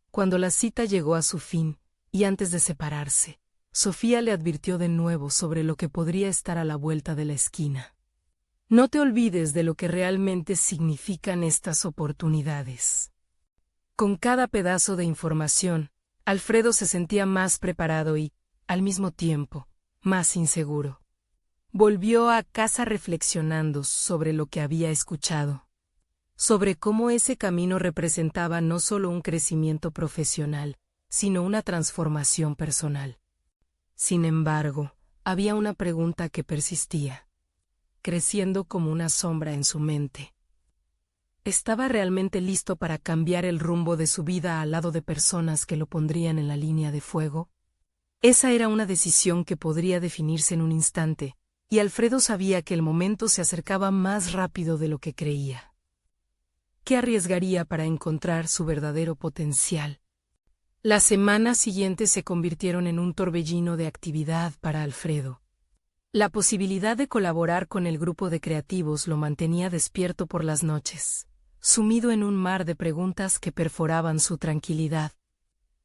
Cuando la cita llegó a su fin, y antes de separarse, Sofía le advirtió de nuevo sobre lo que podría estar a la vuelta de la esquina. No te olvides de lo que realmente significan estas oportunidades. Con cada pedazo de información, Alfredo se sentía más preparado y, al mismo tiempo, más inseguro. Volvió a casa reflexionando sobre lo que había escuchado, sobre cómo ese camino representaba no solo un crecimiento profesional, sino una transformación personal. Sin embargo, había una pregunta que persistía, creciendo como una sombra en su mente. ¿Estaba realmente listo para cambiar el rumbo de su vida al lado de personas que lo pondrían en la línea de fuego? Esa era una decisión que podría definirse en un instante, y Alfredo sabía que el momento se acercaba más rápido de lo que creía. ¿Qué arriesgaría para encontrar su verdadero potencial? Las semanas siguientes se convirtieron en un torbellino de actividad para Alfredo. La posibilidad de colaborar con el grupo de creativos lo mantenía despierto por las noches, sumido en un mar de preguntas que perforaban su tranquilidad.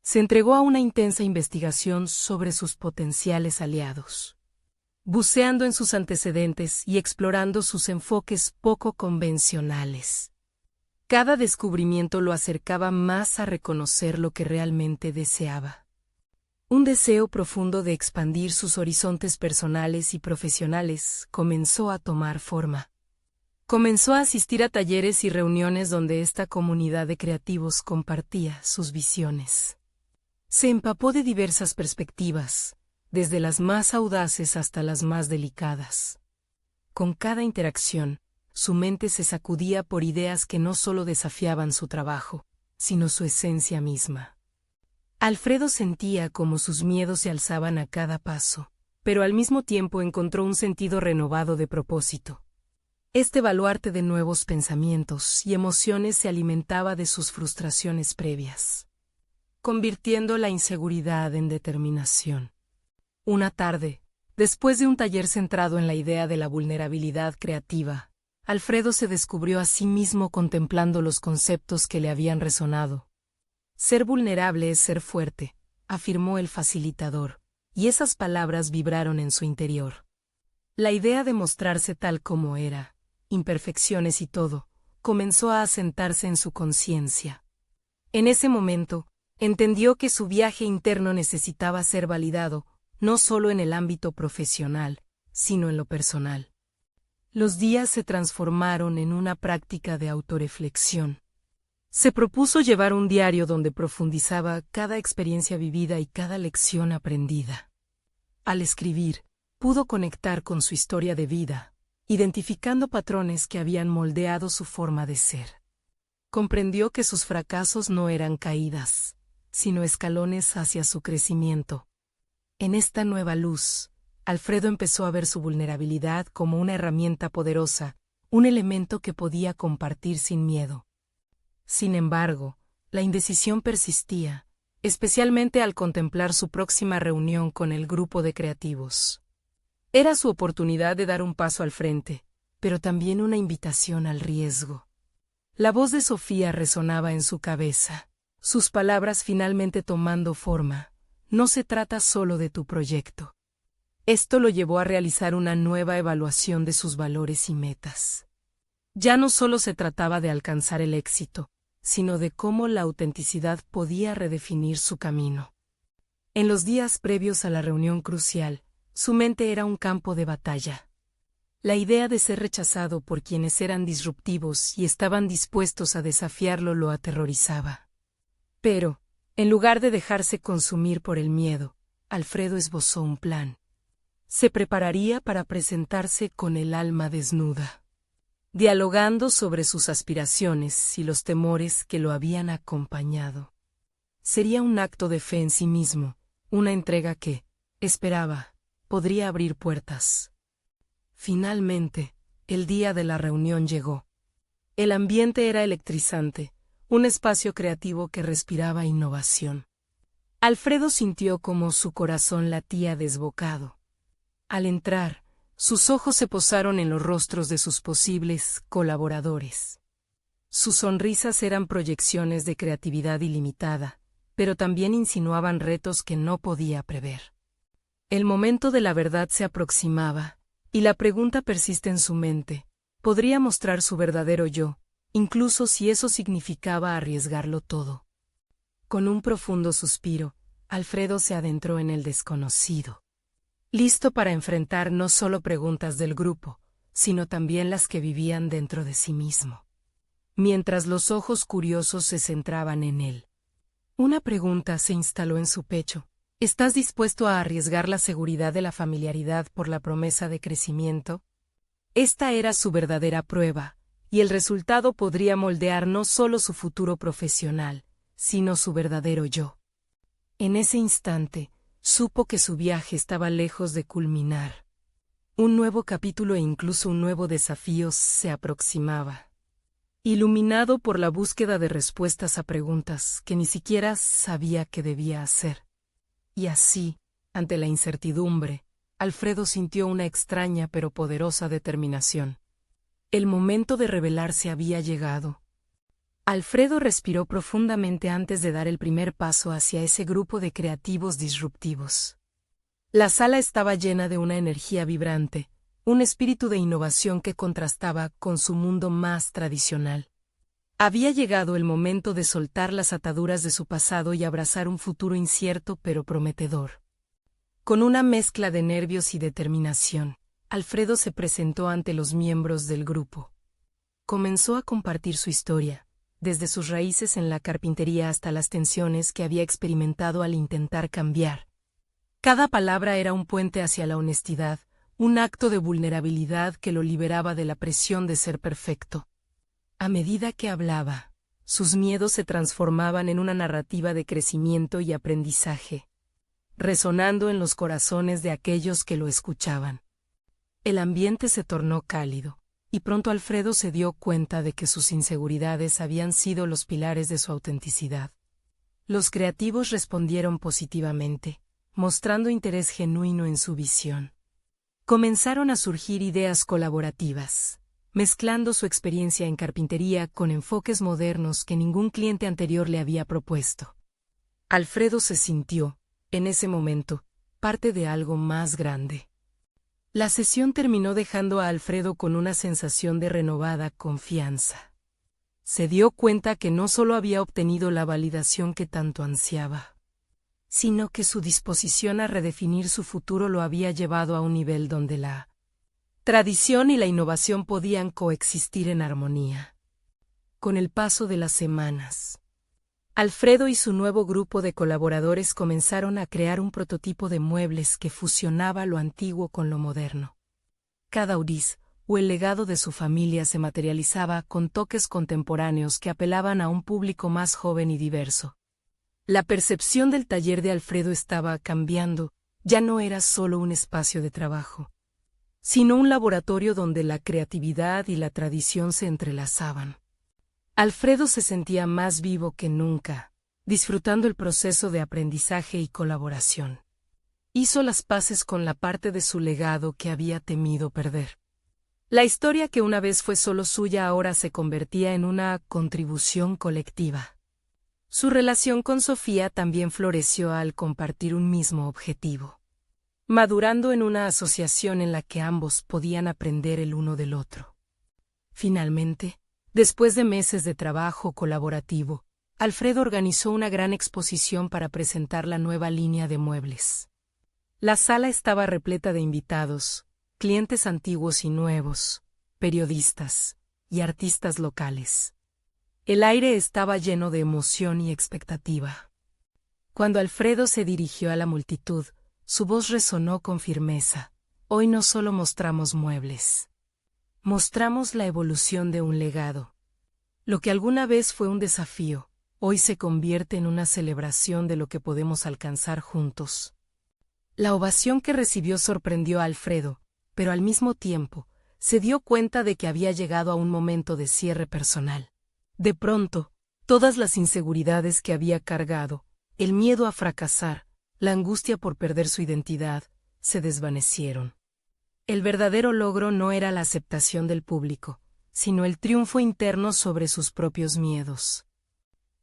Se entregó a una intensa investigación sobre sus potenciales aliados, buceando en sus antecedentes y explorando sus enfoques poco convencionales. Cada descubrimiento lo acercaba más a reconocer lo que realmente deseaba. Un deseo profundo de expandir sus horizontes personales y profesionales comenzó a tomar forma. Comenzó a asistir a talleres y reuniones donde esta comunidad de creativos compartía sus visiones. Se empapó de diversas perspectivas, desde las más audaces hasta las más delicadas. Con cada interacción, su mente se sacudía por ideas que no solo desafiaban su trabajo, sino su esencia misma. Alfredo sentía como sus miedos se alzaban a cada paso, pero al mismo tiempo encontró un sentido renovado de propósito. Este baluarte de nuevos pensamientos y emociones se alimentaba de sus frustraciones previas, convirtiendo la inseguridad en determinación. Una tarde, después de un taller centrado en la idea de la vulnerabilidad creativa, Alfredo se descubrió a sí mismo contemplando los conceptos que le habían resonado. Ser vulnerable es ser fuerte, afirmó el facilitador, y esas palabras vibraron en su interior. La idea de mostrarse tal como era, imperfecciones y todo, comenzó a asentarse en su conciencia. En ese momento, entendió que su viaje interno necesitaba ser validado, no solo en el ámbito profesional, sino en lo personal. Los días se transformaron en una práctica de autorreflexión. Se propuso llevar un diario donde profundizaba cada experiencia vivida y cada lección aprendida. Al escribir, pudo conectar con su historia de vida, identificando patrones que habían moldeado su forma de ser. Comprendió que sus fracasos no eran caídas, sino escalones hacia su crecimiento. En esta nueva luz, Alfredo empezó a ver su vulnerabilidad como una herramienta poderosa, un elemento que podía compartir sin miedo. Sin embargo, la indecisión persistía, especialmente al contemplar su próxima reunión con el grupo de creativos. Era su oportunidad de dar un paso al frente, pero también una invitación al riesgo. La voz de Sofía resonaba en su cabeza, sus palabras finalmente tomando forma. No se trata solo de tu proyecto. Esto lo llevó a realizar una nueva evaluación de sus valores y metas. Ya no solo se trataba de alcanzar el éxito, sino de cómo la autenticidad podía redefinir su camino. En los días previos a la reunión crucial, su mente era un campo de batalla. La idea de ser rechazado por quienes eran disruptivos y estaban dispuestos a desafiarlo lo aterrorizaba. Pero, en lugar de dejarse consumir por el miedo, Alfredo esbozó un plan. Se prepararía para presentarse con el alma desnuda, dialogando sobre sus aspiraciones y los temores que lo habían acompañado. Sería un acto de fe en sí mismo, una entrega que, esperaba, podría abrir puertas. Finalmente, el día de la reunión llegó. El ambiente era electrizante, un espacio creativo que respiraba innovación. Alfredo sintió como su corazón latía desbocado. Al entrar, sus ojos se posaron en los rostros de sus posibles colaboradores. Sus sonrisas eran proyecciones de creatividad ilimitada, pero también insinuaban retos que no podía prever. El momento de la verdad se aproximaba, y la pregunta persiste en su mente. ¿Podría mostrar su verdadero yo, incluso si eso significaba arriesgarlo todo? Con un profundo suspiro, Alfredo se adentró en el desconocido, listo para enfrentar no solo preguntas del grupo, sino también las que vivían dentro de sí mismo. Mientras los ojos curiosos se centraban en él, una pregunta se instaló en su pecho. ¿Estás dispuesto a arriesgar la seguridad de la familiaridad por la promesa de crecimiento? Esta era su verdadera prueba, y el resultado podría moldear no solo su futuro profesional, sino su verdadero yo. En ese instante, supo que su viaje estaba lejos de culminar. Un nuevo capítulo e incluso un nuevo desafío se aproximaba. Iluminado por la búsqueda de respuestas a preguntas que ni siquiera sabía qué debía hacer. Y así, ante la incertidumbre, Alfredo sintió una extraña pero poderosa determinación. El momento de revelarse había llegado. Alfredo respiró profundamente antes de dar el primer paso hacia ese grupo de creativos disruptivos. La sala estaba llena de una energía vibrante, un espíritu de innovación que contrastaba con su mundo más tradicional. Había llegado el momento de soltar las ataduras de su pasado y abrazar un futuro incierto pero prometedor. Con una mezcla de nervios y determinación, Alfredo se presentó ante los miembros del grupo. Comenzó a compartir su historia, desde sus raíces en la carpintería hasta las tensiones que había experimentado al intentar cambiar. Cada palabra era un puente hacia la honestidad, un acto de vulnerabilidad que lo liberaba de la presión de ser perfecto. A medida que hablaba, sus miedos se transformaban en una narrativa de crecimiento y aprendizaje, resonando en los corazones de aquellos que lo escuchaban. El ambiente se tornó cálido, y pronto Alfredo se dio cuenta de que sus inseguridades habían sido los pilares de su autenticidad. Los creativos respondieron positivamente, mostrando interés genuino en su visión. Comenzaron a surgir ideas colaborativas, mezclando su experiencia en carpintería con enfoques modernos que ningún cliente anterior le había propuesto. Alfredo se sintió, en ese momento, parte de algo más grande. La sesión terminó dejando a Alfredo con una sensación de renovada confianza. Se dio cuenta que no solo había obtenido la validación que tanto ansiaba, sino que su disposición a redefinir su futuro lo había llevado a un nivel donde la tradición y la innovación podían coexistir en armonía. Con el paso de las semanas, Alfredo y su nuevo grupo de colaboradores comenzaron a crear un prototipo de muebles que fusionaba lo antiguo con lo moderno. Cada URIS, o el legado de su familia, se materializaba con toques contemporáneos que apelaban a un público más joven y diverso. La percepción del taller de Alfredo estaba cambiando, ya no era solo un espacio de trabajo, sino un laboratorio donde la creatividad y la tradición se entrelazaban. Alfredo se sentía más vivo que nunca, disfrutando el proceso de aprendizaje y colaboración. Hizo las paces con la parte de su legado que había temido perder. La historia que una vez fue solo suya ahora se convertía en una contribución colectiva. Su relación con Sofía también floreció al compartir un mismo objetivo, madurando en una asociación en la que ambos podían aprender el uno del otro. Finalmente, después de meses de trabajo colaborativo, Alfredo organizó una gran exposición para presentar la nueva línea de muebles. La sala estaba repleta de invitados, clientes antiguos y nuevos, periodistas y artistas locales. El aire estaba lleno de emoción y expectativa. Cuando Alfredo se dirigió a la multitud, su voz resonó con firmeza. Hoy no solo mostramos muebles. Mostramos la evolución de un legado. Lo que alguna vez fue un desafío, hoy se convierte en una celebración de lo que podemos alcanzar juntos. La ovación que recibió sorprendió a Alfredo, pero al mismo tiempo, se dio cuenta de que había llegado a un momento de cierre personal. De pronto, todas las inseguridades que había cargado, el miedo a fracasar, la angustia por perder su identidad, se desvanecieron. El verdadero logro no era la aceptación del público, sino el triunfo interno sobre sus propios miedos.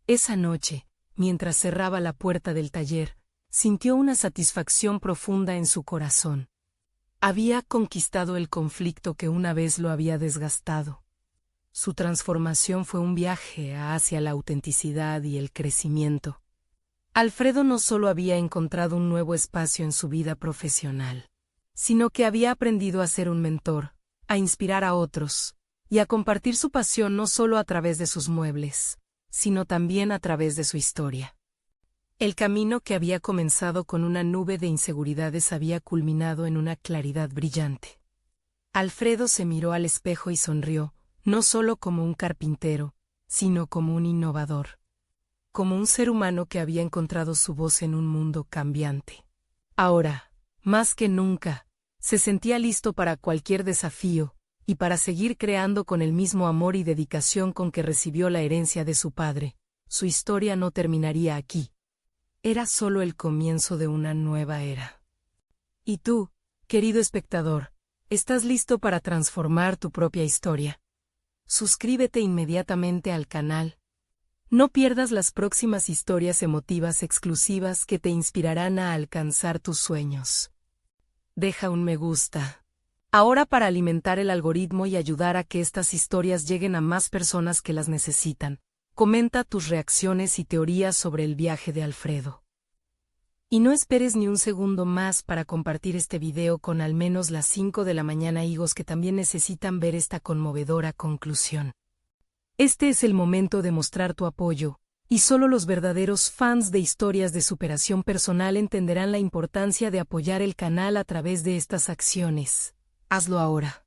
Esa noche, mientras cerraba la puerta del taller, sintió una satisfacción profunda en su corazón. Había conquistado el conflicto que una vez lo había desgastado. Su transformación fue un viaje hacia la autenticidad y el crecimiento. Alfredo no solo había encontrado un nuevo espacio en su vida profesional, sino que había aprendido a ser un mentor, a inspirar a otros, y a compartir su pasión no solo a través de sus muebles, sino también a través de su historia. El camino que había comenzado con una nube de inseguridades había culminado en una claridad brillante. Alfredo se miró al espejo y sonrió, no solo como un carpintero, sino como un innovador, como un ser humano que había encontrado su voz en un mundo cambiante. Ahora, más que nunca, se sentía listo para cualquier desafío, y para seguir creando con el mismo amor y dedicación con que recibió la herencia de su padre. Su historia no terminaría aquí. Era solo el comienzo de una nueva era. ¿Y tú, querido espectador, estás listo para transformar tu propia historia? Suscríbete inmediatamente al canal. No pierdas las próximas historias emotivas exclusivas que te inspirarán a alcanzar tus sueños. Deja un me gusta. Ahora para alimentar el algoritmo y ayudar a que estas historias lleguen a más personas que las necesitan, comenta tus reacciones y teorías sobre el viaje de Alfredo. Y no esperes ni un segundo más para compartir este video con al menos las 5 de la mañana higos que también necesitan ver esta conmovedora conclusión. Este es el momento de mostrar tu apoyo, y solo los verdaderos fans de historias de superación personal entenderán la importancia de apoyar el canal a través de estas acciones. Hazlo ahora.